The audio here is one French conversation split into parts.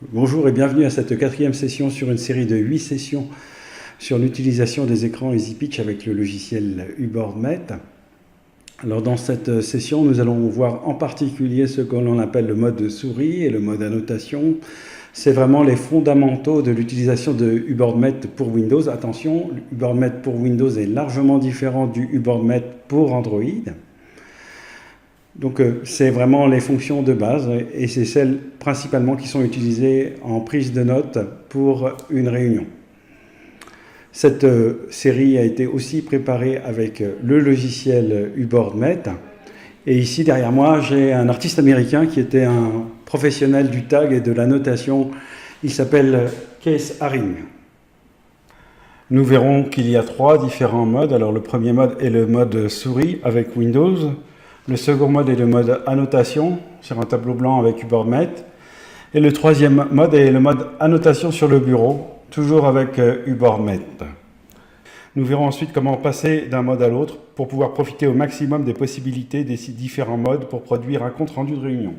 Bonjour et bienvenue à cette quatrième session sur une série de 8 sessions sur l'utilisation des écrans EasyPitch avec le logiciel UboardMet. Alors dans cette session, nous allons voir en particulier ce que l'on appelle le mode souris et le mode annotation. C'est vraiment les fondamentaux de l'utilisation de UboardMet pour Windows. Attention, UboardMet pour Windows est largement différent du UboardMet pour Android. Donc c'est vraiment les fonctions de base et c'est celles principalement qui sont utilisées en prise de notes pour une réunion. Cette série a été aussi préparée avec le logiciel UboardMet. Et ici derrière moi, j'ai un artiste américain qui était un professionnel du tag et de la notation. Il s'appelle Keith Haring. Nous verrons qu'il y a 3 différents modes. Alors le premier mode est le mode souris avec Windows. Le second mode est le mode annotation sur un tableau blanc avec UboardMet. Et le troisième mode est le mode annotation sur le bureau, toujours avec UboardMet. Nous verrons ensuite comment passer d'un mode à l'autre pour pouvoir profiter au maximum des possibilités des différents modes pour produire un compte-rendu de réunion.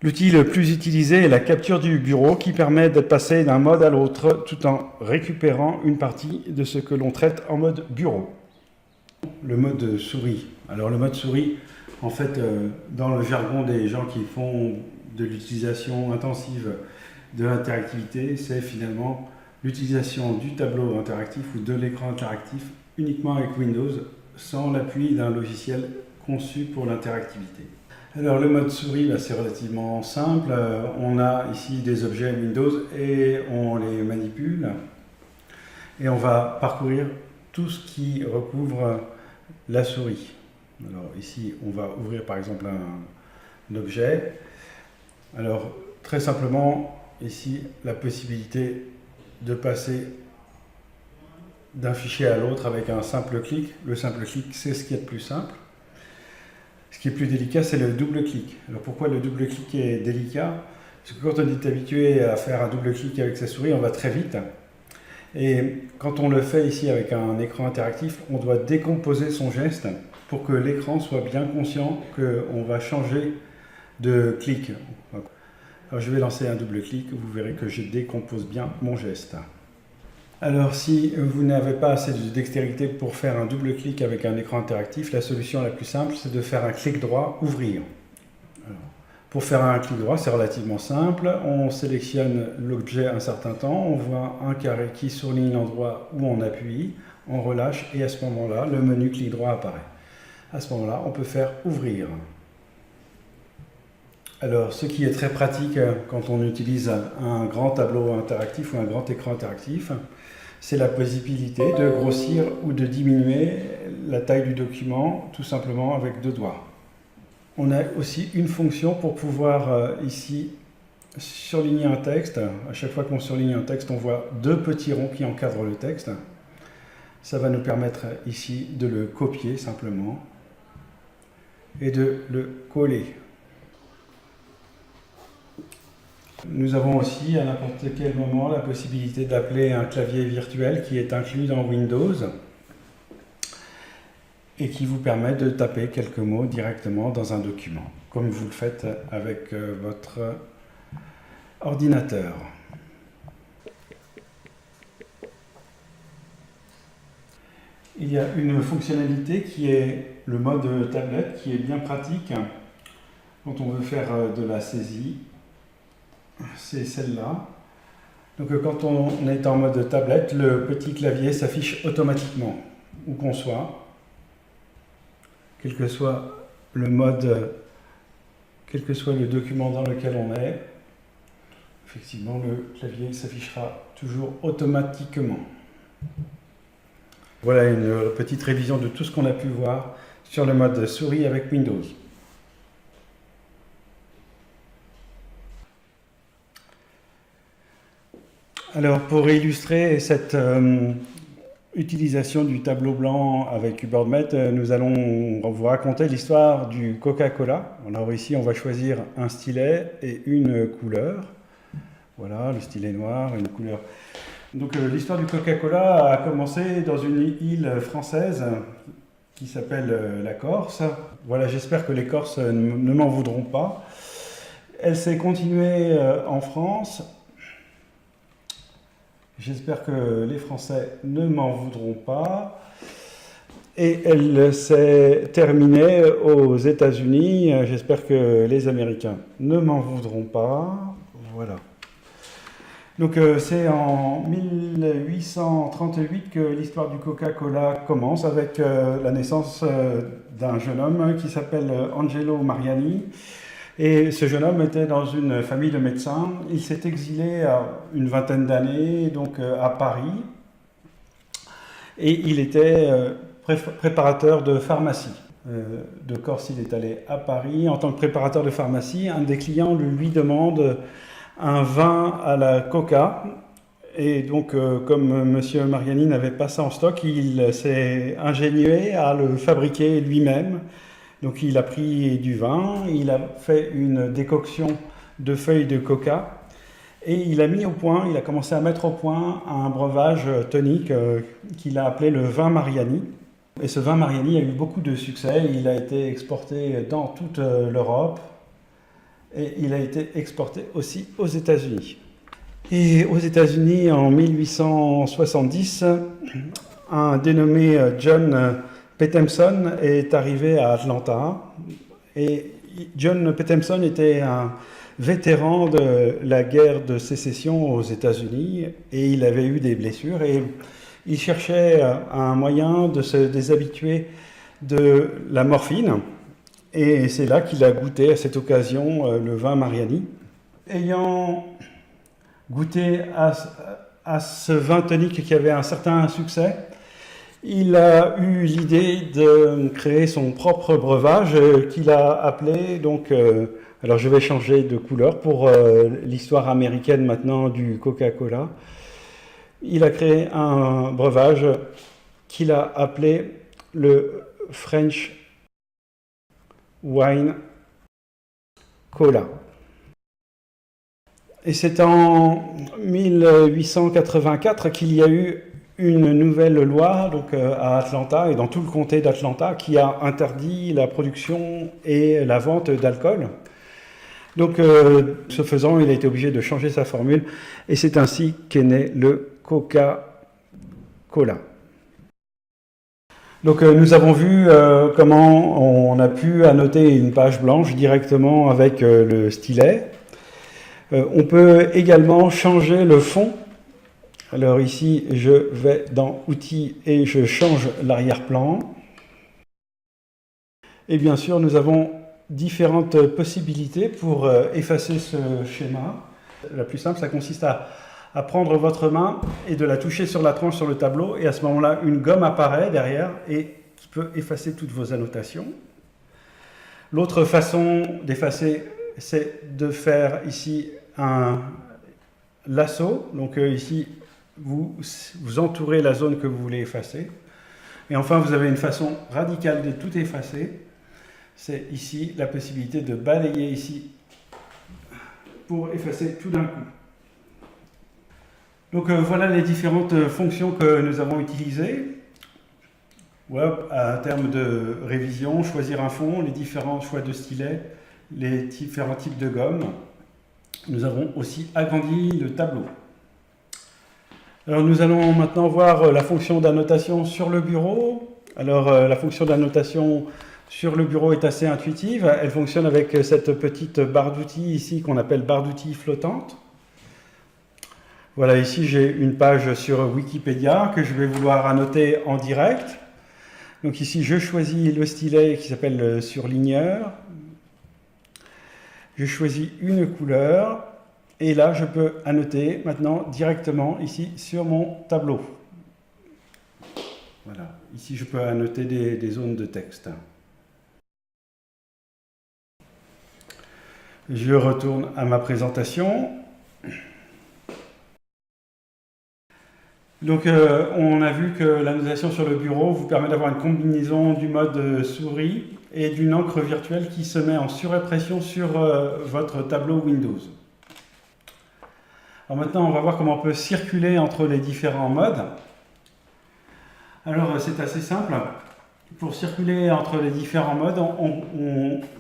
L'outil le plus utilisé est la capture du bureau qui permet de passer d'un mode à l'autre tout en récupérant une partie de ce que l'on traite en mode bureau. Le mode souris. Alors le mode souris, en fait, dans le jargon des gens qui font de l'utilisation intensive de l'interactivité, c'est finalement l'utilisation du tableau interactif ou de l'écran interactif uniquement avec Windows, sans l'appui d'un logiciel conçu pour l'interactivité. Alors le mode souris, c'est relativement simple. On a ici des objets Windows et on les manipule. Et on va parcourir tout ce qui recouvre la souris. Alors ici, on va ouvrir par exemple un objet. Alors très simplement, ici, la possibilité de passer d'un fichier à l'autre avec un simple clic. Le simple clic, c'est ce qui est le plus simple. Ce qui est plus délicat, c'est le double clic. Alors pourquoi le double clic est délicat? Parce que quand on est habitué à faire un double clic avec sa souris, on va très vite. Et quand on le fait ici avec un écran interactif, on doit décomposer son geste pour que l'écran soit bien conscient qu'on va changer de clic. Alors je vais lancer un double clic, vous verrez que je décompose bien mon geste. Alors si vous n'avez pas assez de dextérité pour faire un double clic avec un écran interactif, la solution la plus simple, c'est de faire un clic droit, ouvrir. Alors, pour faire un clic droit, c'est relativement simple. On sélectionne l'objet un certain temps, on voit un carré qui surligne l'endroit où on appuie, on relâche et à ce moment-là, le menu clic droit apparaît. À ce moment-là, on peut faire ouvrir. Alors, ce qui est très pratique quand on utilise un grand tableau interactif ou un grand écran interactif, c'est la possibilité de grossir ou de diminuer la taille du document, tout simplement avec 2 doigts. On a aussi une fonction pour pouvoir ici surligner un texte. À chaque fois qu'on surligne un texte, on voit 2 petits ronds qui encadrent le texte. Ça va nous permettre ici de le copier simplement et de le coller. Nous avons aussi à n'importe quel moment la possibilité d'appeler un clavier virtuel qui est inclus dans Windows et qui vous permet de taper quelques mots directement dans un document, comme vous le faites avec votre ordinateur. Il y a une fonctionnalité qui est le mode tablette, qui est bien pratique quand on veut faire de la saisie. C'est celle-là. Donc quand on est en mode tablette, le petit clavier s'affiche automatiquement, où qu'on soit, quel que soit le mode, quel que soit le document dans lequel on est, effectivement le clavier s'affichera toujours automatiquement. Voilà une petite révision de tout ce qu'on a pu voir sur le mode souris avec Windows. Alors pour illustrer cette utilisation du tableau blanc avec UboardMet, nous allons vous raconter l'histoire du Coca-Cola. Alors ici on va choisir un stylet et une couleur. Voilà, le stylet noir, une couleur. Donc l'histoire du Coca-Cola a commencé dans une île française qui s'appelle la Corse. Voilà, j'espère que les Corses ne m'en voudront pas. elle s'est continuée en France. J'espère que les Français ne m'en voudront pas. Et elle s'est terminée aux États-Unis. J'espère que les Américains ne m'en voudront pas. Voilà. Donc c'est en 1838 que l'histoire du Coca-Cola commence avec la naissance d'un jeune homme qui s'appelle Angelo Mariani. Et ce jeune homme était dans une famille de médecins. Il s'est exilé à une vingtaine d'années donc à Paris. Et il était préparateur de pharmacie. De Corse, il est allé à Paris. En tant que préparateur de pharmacie, un des clients lui demande un vin à la coca. Et donc, comme M. Mariani n'avait pas ça en stock, il s'est ingénié à le fabriquer lui-même. Donc, il a pris du vin, il a fait une décoction de feuilles de coca et il a commencé à mettre au point un breuvage tonique qu'il a appelé le vin Mariani. Et ce vin Mariani a eu beaucoup de succès, il a été exporté dans toute l'Europe et il a été exporté aussi aux États-Unis. Et aux États-Unis, en 1870, un dénommé John Petemson est arrivé à Atlanta. Et John Petemson était un vétéran de la guerre de sécession aux États-Unis et il avait eu des blessures et il cherchait un moyen de se déshabituer de la morphine. Et c'est là qu'il a goûté à cette occasion le vin Mariani. Ayant goûté à ce vin tonique qui avait un certain succès, il a eu l'idée de créer son propre breuvage qu'il a appelé donc. Alors je vais changer de couleur pour l'histoire américaine maintenant du Coca-Cola. Il a créé un breuvage qu'il a appelé le French Wine Cola. Et c'est en 1884 qu'il y a eu une nouvelle loi donc, à Atlanta et dans tout le comté d'Atlanta qui a interdit la production et la vente d'alcool. Donc, ce faisant, il a été obligé de changer sa formule et c'est ainsi qu'est né le Coca-Cola. Donc, nous avons vu comment on a pu annoter une page blanche directement avec le stylet. On peut également changer le fond. Alors ici, je vais dans Outils et je change l'arrière-plan. Et bien sûr, nous avons différentes possibilités pour effacer ce schéma. La plus simple, ça consiste à prendre votre main et de la toucher sur la tranche sur le tableau. Et à ce moment-là, une gomme apparaît derrière et qui peut effacer toutes vos annotations. L'autre façon d'effacer, c'est de faire ici un lasso. Donc ici, vous entourez la zone que vous voulez effacer. Et enfin, vous avez une façon radicale de tout effacer. C'est ici la possibilité de balayer ici pour effacer tout d'un coup. Donc voilà les différentes fonctions que nous avons utilisées. À terme de révision, choisir un fond, les différents choix de stylet, les différents types de gomme. Nous avons aussi agrandi le tableau. Alors nous allons maintenant voir la fonction d'annotation sur le bureau. Alors la fonction d'annotation sur le bureau est assez intuitive. Elle fonctionne avec cette petite barre d'outils ici qu'on appelle barre d'outils flottante. Voilà, ici j'ai une page sur Wikipédia que je vais vouloir annoter en direct. Donc ici je choisis le stylet qui s'appelle le surligneur. Je choisis une couleur. Et là, je peux annoter maintenant directement ici sur mon tableau. Voilà, ici je peux annoter des zones de texte. Je retourne à ma présentation. Donc on a vu que l'annotation sur le bureau vous permet d'avoir une combinaison du mode souris et d'une encre virtuelle qui se met en surimpression sur votre tableau Windows. Alors maintenant, on va voir comment on peut circuler entre les différents modes. Alors c'est assez simple. Pour circuler entre les différents modes,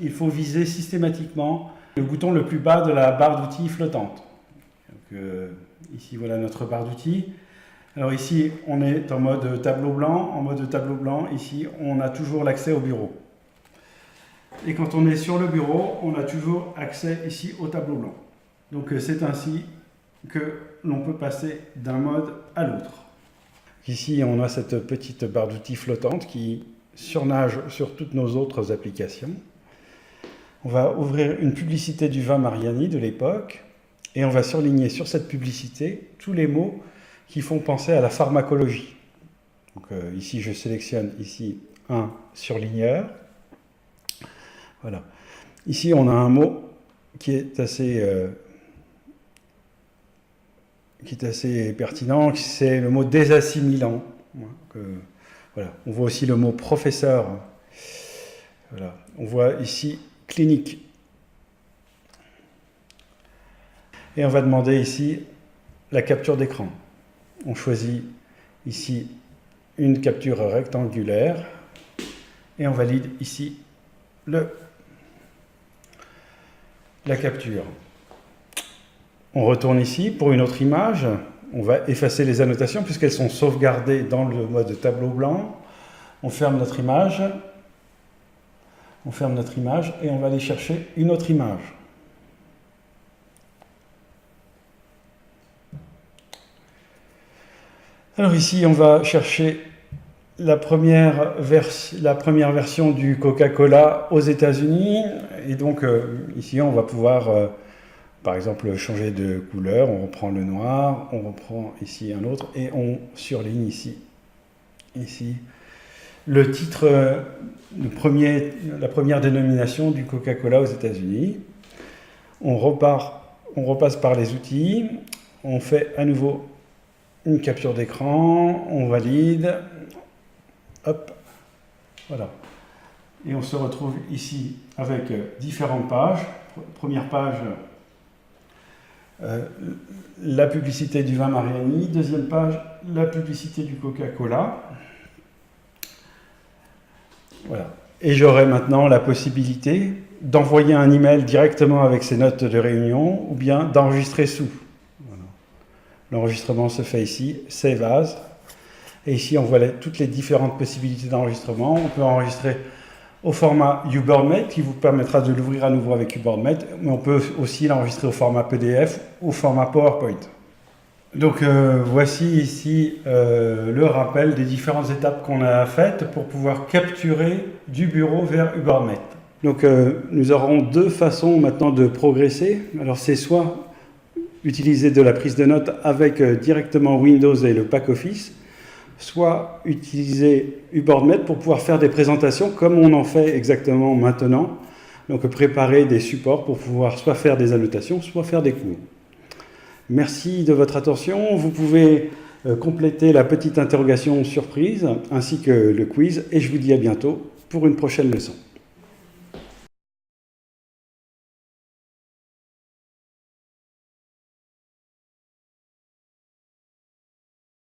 il faut viser systématiquement Le bouton le plus bas de la barre d'outils flottante. Donc, ici, voilà notre barre d'outils. Alors ici, on est en mode tableau blanc. En mode tableau blanc, ici, on a toujours l'accès au bureau. Et quand on est sur le bureau, on a toujours accès ici au tableau blanc. Donc c'est ainsi que l'on peut passer d'un mode à l'autre. Ici, on a cette petite barre d'outils flottante qui surnage sur toutes nos autres applications. On va ouvrir une publicité du vin Mariani de l'époque et on va surligner sur cette publicité tous les mots qui font penser à la pharmacologie. Donc, ici, je sélectionne ici un surligneur. Voilà. Ici, on a un mot qui est assez pertinent, c'est le mot désassimilant. Voilà. On voit aussi le mot professeur. Voilà. On voit ici clinique. Et on va demander ici la capture d'écran. On choisit ici une capture rectangulaire et on valide ici la capture. On retourne ici pour une autre image. On va effacer les annotations puisqu'elles sont sauvegardées dans le mode tableau blanc. On ferme notre image. On ferme notre image et on va aller chercher une autre image. Alors ici, on va chercher la première version du Coca-Cola aux États-Unis. Et donc ici, on va pouvoir, par exemple, changer de couleur. On reprend le noir, on reprend ici un autre et on surligne ici le titre, la première dénomination du Coca-Cola aux États-Unis. On repasse par les outils, on fait à nouveau une capture d'écran, on valide, hop, voilà. Et on se retrouve ici avec différentes pages. Première page, la publicité du vin Mariani. Deuxième page, la publicité du Coca-Cola. Voilà. Et j'aurai maintenant la possibilité d'envoyer un email directement avec ces notes de réunion ou bien d'enregistrer sous. Voilà. L'enregistrement se fait ici, Save As. Et ici, on voit toutes les différentes possibilités d'enregistrement. On peut enregistrer au format UboardMate qui vous permettra de l'ouvrir à nouveau avec UboardMate, mais on peut aussi l'enregistrer au format PDF ou au format PowerPoint. Donc voici ici le rappel des différentes étapes qu'on a faites pour pouvoir capturer du bureau vers UboardMate. Donc nous aurons deux façons maintenant de progresser. Alors c'est soit utiliser de la prise de notes avec directement Windows et le pack Office, soit utiliser UboardMate pour pouvoir faire des présentations comme on en fait exactement maintenant. Donc préparer des supports pour pouvoir soit faire des annotations, soit faire des cours. Merci de votre attention. Vous pouvez compléter la petite interrogation surprise ainsi que le quiz et je vous dis à bientôt pour une prochaine leçon.